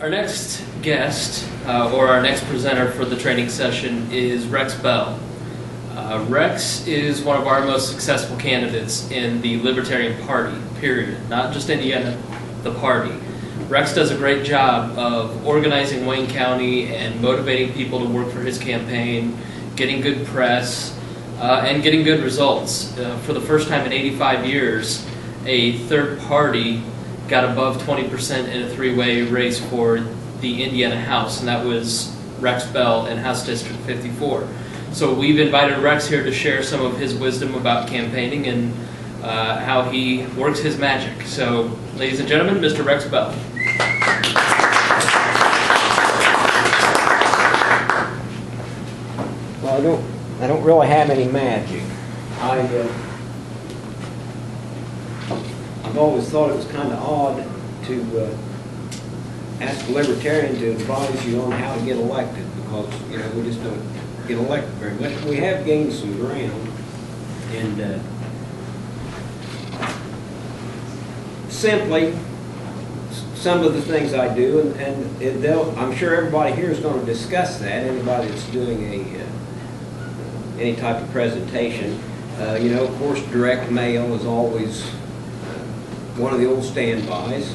Our next guest, or our next presenter for the training session, is Rex Bell. Rex is one of our most successful candidates in the Libertarian Party, period. Not just Indiana, the party. Rex does a great job of organizing Wayne County and motivating people to work for his campaign, getting good press, and getting good results. For the first time in 85 years, a third party got above 20% in a three-way race for the Indiana House, and that was Rex Bell in House District 54. So we've invited Rex here to share some of his wisdom about campaigning and how he works his magic. So, ladies and gentlemen, Mr. Rex Bell. Well, I don't really have any magic. I've always thought it was kind of odd to ask a libertarian to advise you on how to get elected, because we just don't get elected very much. We have gained some ground, and simply some of the things I do, and I'm sure everybody here is going to discuss that. Anybody that's doing any type of presentation, of course, direct mail is always one of the old standbys.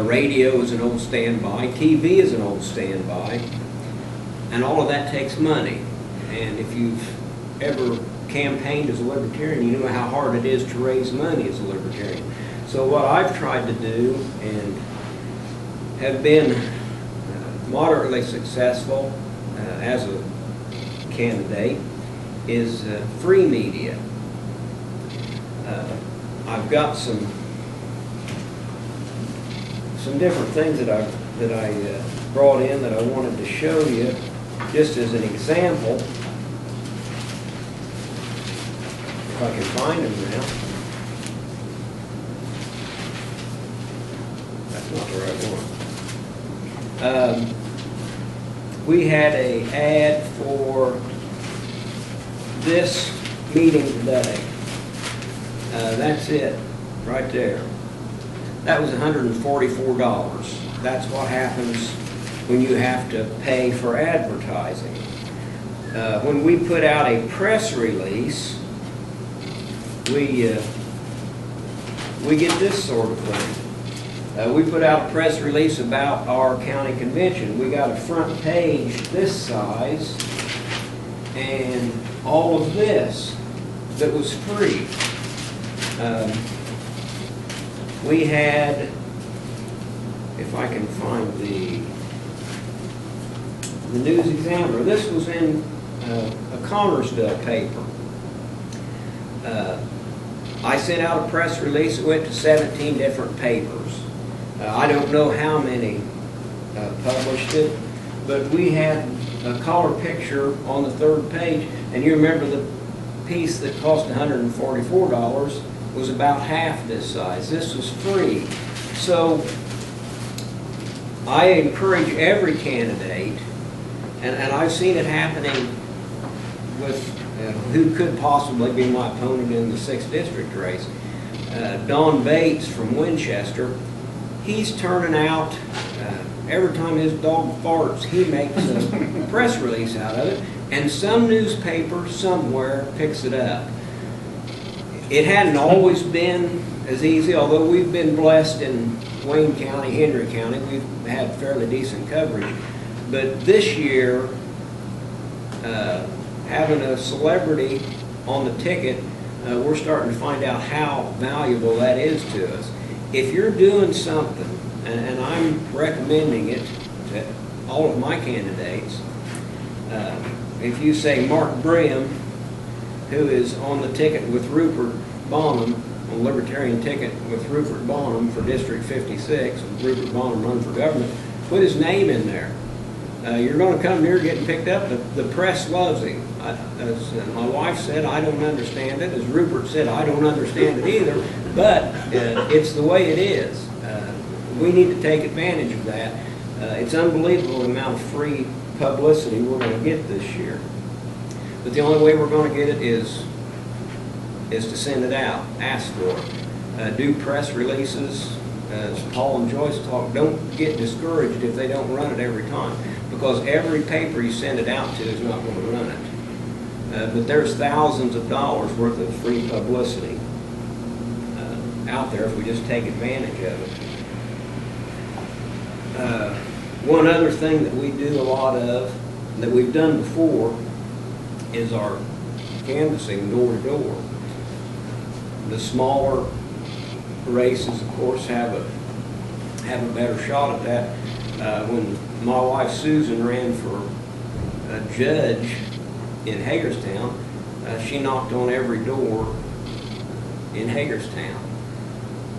Radio is an old standby. TV is an old standby. And all of that takes money. And if you've ever campaigned as a libertarian, you know how hard it is to raise money as a libertarian. So what I've tried to do, and have been moderately successful as a candidate, is free media. I've got some different things that I brought in that I wanted to show you, just as an example. If I can find them now. That's not the right one. We had an ad for this meeting today. That's it, right there. That was $144. That's what happens when you have to pay for advertising. When we put out a press release, we get this sort of thing. We put out a press release about our county convention. We got a front page this size and all of this that was free. We had, if I can find the News Examiner, this was in a Connersville paper. I sent out a press release. It went to 17 different papers. I don't know how many published it, but we had a color picture on the third page, and you remember the piece that cost $144 was about half this size. This was free. So I encourage every candidate, and I've seen it happening with who could possibly be my opponent in the 6th District race. Don Bates from Winchester, he's turning out, every time his dog farts, he makes a press release out of it, and some newspaper somewhere picks it up. It hadn't always been as easy, although we've been blessed in Wayne County, Henry County. We've had fairly decent coverage. But this year, having a celebrity on the ticket, we're starting to find out how valuable that is to us. If you're doing something, and I'm recommending it to all of my candidates, if you say Mark Brim, who is on the ticket with Rupert Bonham, on the Libertarian ticket with Rupert Bonham for District 56, and Rupert Bonham run for government, put his name in there. You're going to come here getting picked up. The press loves him. As my wife said, I don't understand it. As Rupert said, I don't understand it either. But it's the way it is. We need to take advantage of that. It's unbelievable the amount of free publicity we're going to get this year. But the only way we're going to get it is to send it out, ask for it. Do press releases, as Paul and Joyce talk, don't get discouraged if they don't run it every time, because every paper you send it out to is not going to run it. But there's thousands of dollars worth of free publicity out there if we just take advantage of it. One other thing that we do a lot of, that we've done before, is our canvassing door to door. The smaller races, of course, have a better shot at that. When my wife Susan ran for a judge in Hagerstown, she knocked on every door in Hagerstown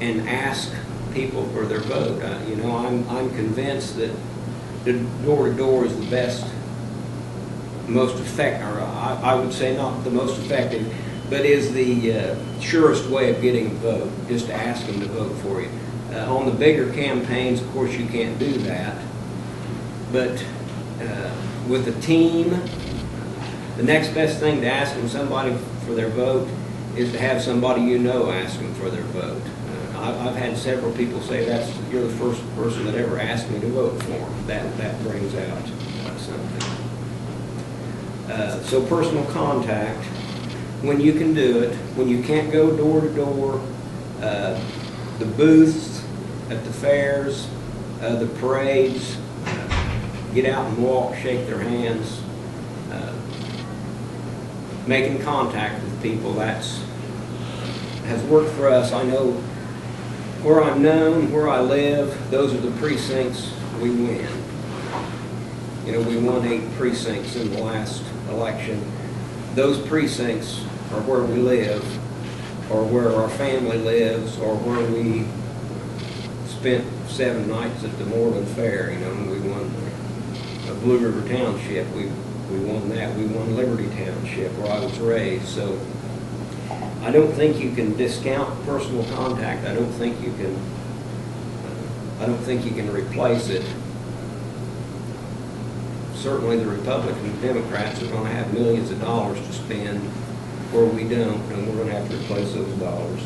and asked people for their vote. You know, I'm convinced that the door to door is the best, most effective, or I would say not the most effective, but is the surest way of getting a vote, just to ask them to vote for you. On the bigger campaigns, of course, you can't do that. But with a team, the next best thing to asking somebody for their vote is to have somebody you know ask them for their vote. I've had several people say you're the first person that ever asked me to vote for them. That brings out something. So personal contact, when you can do it, when you can't go door to door, the booths at the fairs, the parades, get out and walk, shake their hands, making contact with people, has worked for us. I know where I'm known, where I live, those are the precincts we win. You know, we won 8 precincts in the last election. Those precincts are where we live, or where our family lives, or where we spent 7 nights at the Moreland Fair. You know, we won Blue River Township. We won that. We won Liberty Township, where I was raised. So I don't think you can discount personal contact. I don't think you can replace it. Certainly the Republicans and Democrats are going to have millions of dollars to spend where we don't, and we're going to have to replace those dollars.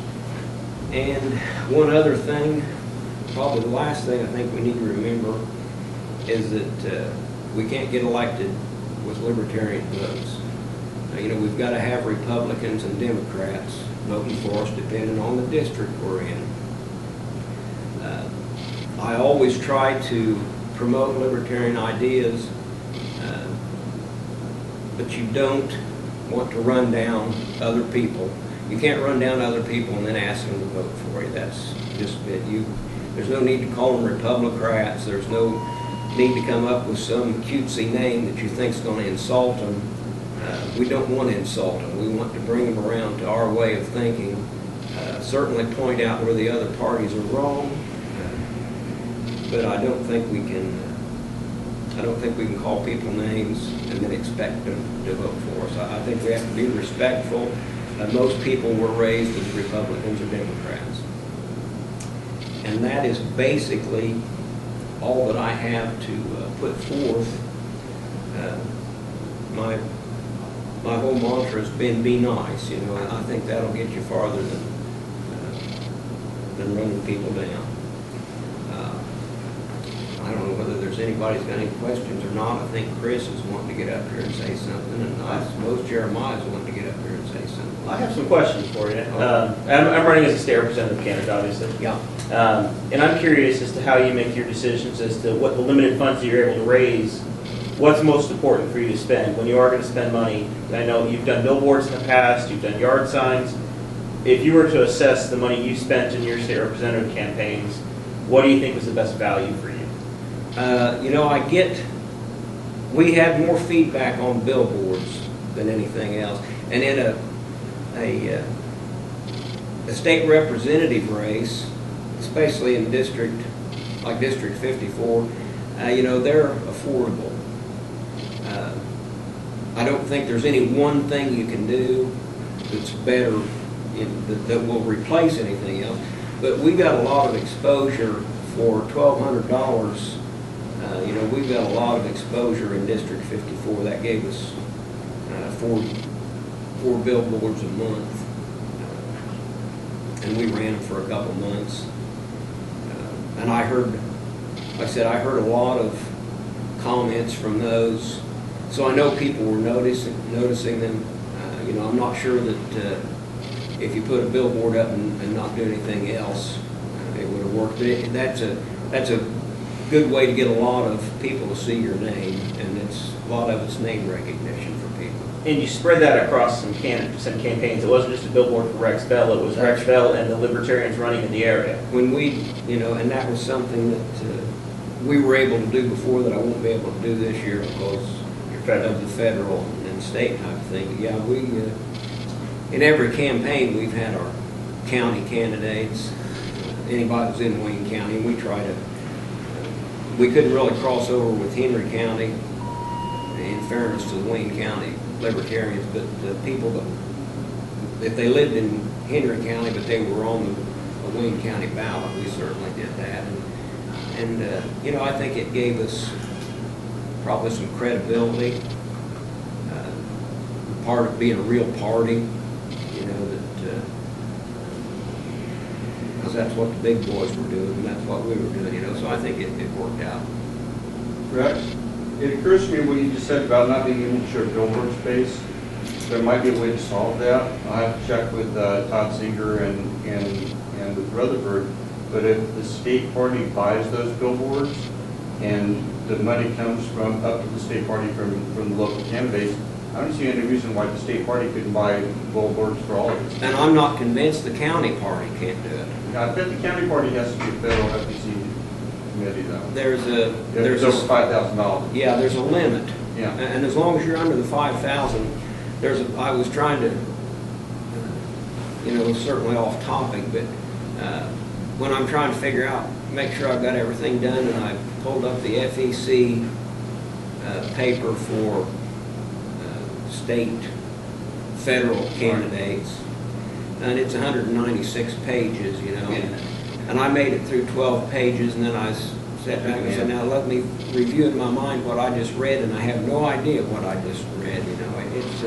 And one other thing, probably the last thing I think we need to remember, is that we can't get elected with Libertarian votes. You know, we've got to have Republicans and Democrats voting for us depending on the district we're in. I always try to promote libertarian ideas, but you don't want to run down other people. You can't run down other people and then ask them to vote for you. That's just it. There's no need to call them Republicrats. There's no need to come up with some cutesy name that you think is going to insult them. We don't want to insult them. We want to bring them around to our way of thinking. Certainly point out where the other parties are wrong, but I don't think we can call people names and then expect them to vote for us. I think we have to be respectful. Most people were raised as Republicans or Democrats. And that is basically all that I have to put forth. My whole mantra has been be nice. You know, I think that'll get you farther than running people down. I don't know whether there's anybody's got any questions or not. I think Chris is wanting to get up here and say something, and I suppose Jeremiah's wanting to get up here and say something. I have some questions for you. I'm running as a state representative candidate, obviously. Yeah. And I'm curious as to how you make your decisions as to what the limited funds that you're able to raise, what's most important for you to spend when you are going to spend money. I know you've done billboards in the past, you've done yard signs. If you were to assess the money you spent in your state representative campaigns, what do you think was the best value for you? You know, we had more feedback on billboards than anything else. And in a state representative race, especially in District 54, you know, they're affordable. I don't think there's any one thing you can do that's better, that will replace anything else. But we got a lot of exposure for $1,200. You know, we've got a lot of exposure in District 54. That gave us 4 billboards a month. And we ran them for a couple months. And I heard, like I said, I heard a lot of comments from those. So I know people were noticing them. You know, I'm not sure that if you put a billboard up and not do anything else, it would have worked. But that's a good way to get a lot of people to see your name, and a lot of it's name recognition for people. And you spread that across some campaigns. It wasn't just a billboard for Rex Bell, it was Rex Bell and the Libertarians running in the area. When we, you know, and that was something that we were able to do before that I won't be able to do this year because of the federal and state type of thing. Yeah, we, in every campaign, we've had our county candidates, anybody who's in Wayne County, and we try to, we couldn't really cross over with Henry County, in fairness to the Wayne County Libertarians, but the people that, if they lived in Henry County but they were on the Wayne County ballot, we certainly did that. And you know, I think it gave us probably some credibility, part of being a real party, you know, that, because that's what the big boys were doing, and that's what we were doing, you know, so I think it worked out. Rex, it occurs to me what you just said about not being able to share billboard space. There might be a way to solve that. I'll have to check with Todd Seeger and with Rutherford, but if the state party buys those billboards and the money comes from up to the state party from the local candidates, I don't see any reason why the state party couldn't buy billboards for all of us. And I'm not convinced the county party can't do it. I bet the county party has to be a federal FTC committee though. There's There's over $5,000. yeah, there's a limit. Yeah. And as long as you're under the 5,000, I was trying to, you know, certainly off topic, but when I'm trying to figure out, make sure I've got everything done, and I pulled up the FEC paper for state, federal candidates, and it's 196 pages, you know, and I made it through 12 pages, and then I sat back and said, now let me review in my mind what I just read, and I have no idea what I just read, you know. It's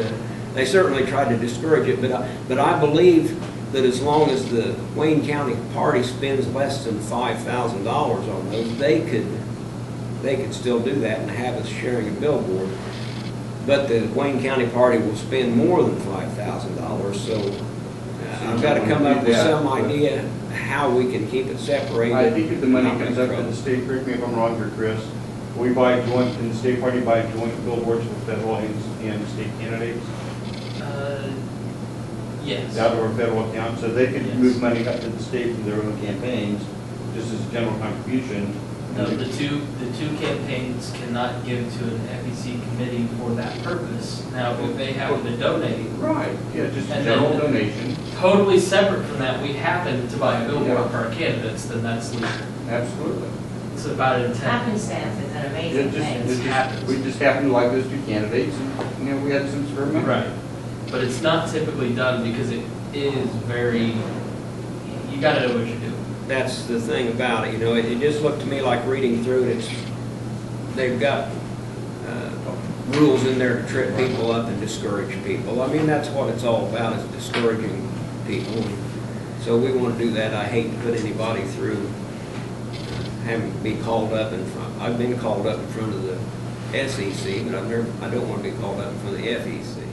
they certainly tried to discourage it, but I believe that as long as the Wayne County party spends less than $5,000 on those, they could still do that and have us sharing a billboard. But the Wayne County party will spend more than $5,000, so I've got to come up with some idea how we can keep it separated. I think if the money comes up to the state, correct me if I'm wrong here, Chris, we buy joint, and the state party buy joint billboards for federal and state candidates Yes. out of our federal account, so they could move money up to the state from their own campaigns, just as a general contribution. No, the two campaigns cannot give to an FEC committee for that purpose. Now, if they happen to donate, Right, yeah, just a And general then- donation, totally separate from that, we happen to buy a billboard Yeah. for our candidates, then that's legal. absolutely. It's about intent. Happenstance is an It amazing just, thing. happens. we just happened to like those two candidates, and, you know, we had some spare money. Right. But it's not typically done because it is very, you gotta know what you're doing. That's the thing about it, you know, it just looked to me like reading through it, they've got rules in there to trip people up and discourage people. I mean, that's what it's all about, is discouraging people. So we want to do that. I hate to put anybody through having to be called up in front. I've been called up in front of the SEC, but I don't want to be called up in front of the FEC.